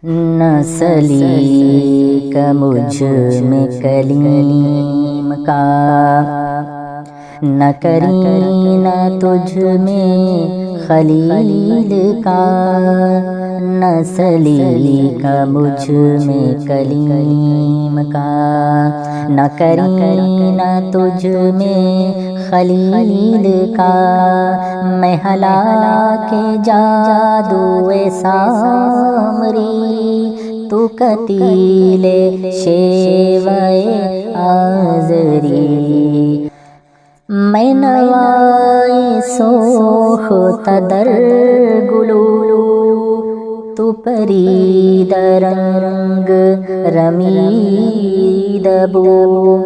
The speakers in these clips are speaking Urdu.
نسلی کا مجھ میں کلیم کا، نہ کرینہ تجھ میں خلیل کا، نسلی کا مجھ میں کلیم کا، نہ کرینہ تجھ میں خلیل کا، میں ہلاک جادو سامری، تو قتیل شیوہ آزری، میں نوائی سوختہ در گلو، تو پرید رنگ رمید بو،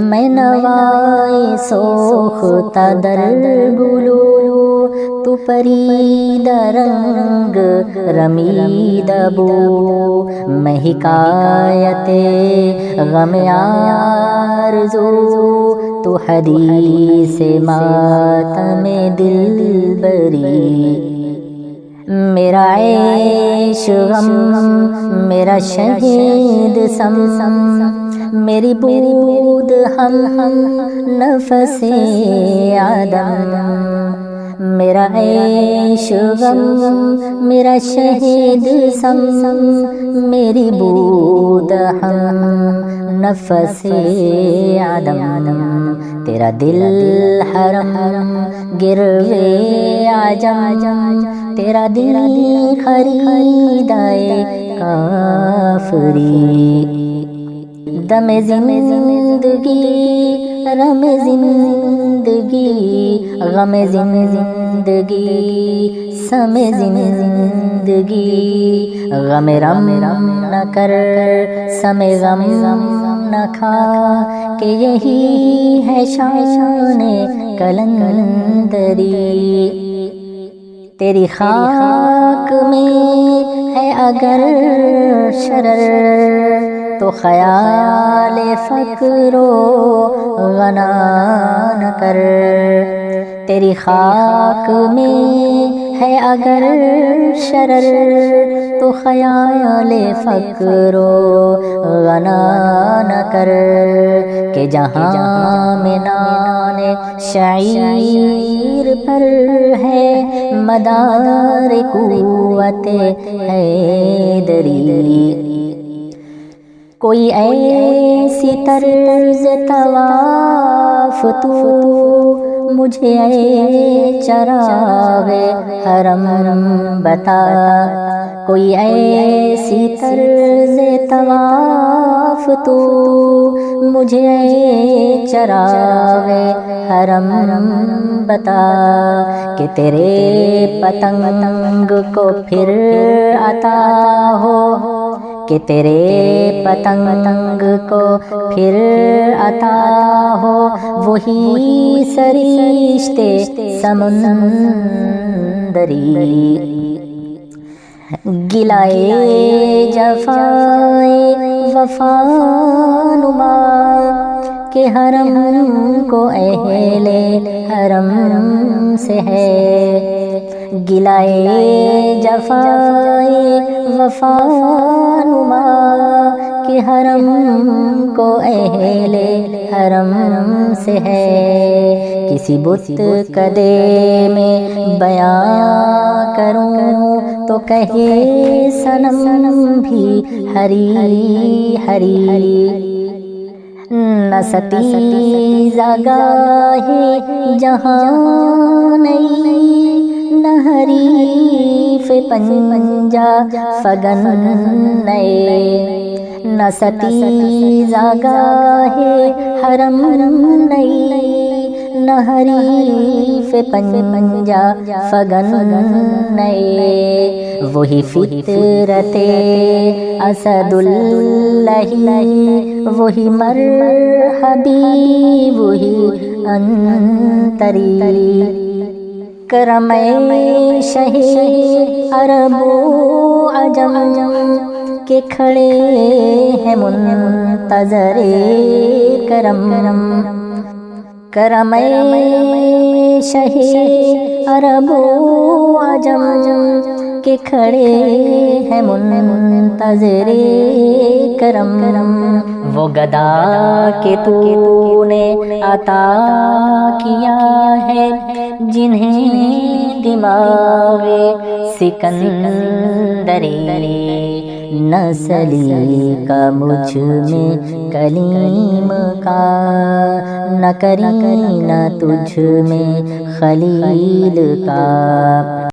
میں نوائی سوختہ در گلو، تو پرید رنگ رمید بو، میں حکایت غم آرزو، تو حدیث ماتم دلبری، میرا عیش غم میرا شہید سم، میری بود ہم نفس آدم، میرا عیش غم میرا شہید سم، میری بود ہم نفس آدم، تیرا دل حرم گروے عجم، تیرا دل خریدائے کافری، دم زندگی رم زندگی غم زندگی سم زندگی، غم رم نہ کر سم غم نہ کھا، کہ یہی ہے شان کلندری، تیری خاک میں ہے اگر شرر، تو خیال فقر و غنا نہ کر، تیری خاک میں ہے اگر شرر، تو خیال فقر و غنا نہ کر، کہ جہاں میں نان شعیر پر ہے مدار قوت حیدری، کوئی ایسی طرز طواف تو مجھے اے چراغ حرم بتا، کوئی ایسی طرز طواف تو مجھے اے چراغ حرم بتا، کہ تیرے پتنگ کو پھر عطا ہو، کہ تیرے پتنگ کو پھر عطا ہو، وہی سرشتے سمندری، گلائے جفائے وفا نما، کہ حرم کو اہل حرم سے ہے، گلائے جفائے وفا نما، کہ حرم کو اہل حرم سے ہے، کسی بت کدے میں بیان کروں تو کہے صنم بھی ہری ہری، نہ ستیزہ گاہ جہاں نئی، نہ حریف پنجا فگن نئے، نہ ستیزہ گاہ حرم نئی، نہ حریف پنجا فگن نئے، وہی فطرت اسد اللہ، وہی مرحبی وہی انتری، کرم شہ عرب و عجم، کہ کھڑے ہیں منتظر کرم، کرم شہ عرب و عجم، کہ کھڑے ہیں منتظر کرم، وہ گدا کہ تو نے عطا کیا ہے جنہیں دماغ سکندری، نہ سلیقہ مجھ میں کلیم کا، نہ کرینہ تجھ میں خلیل کا۔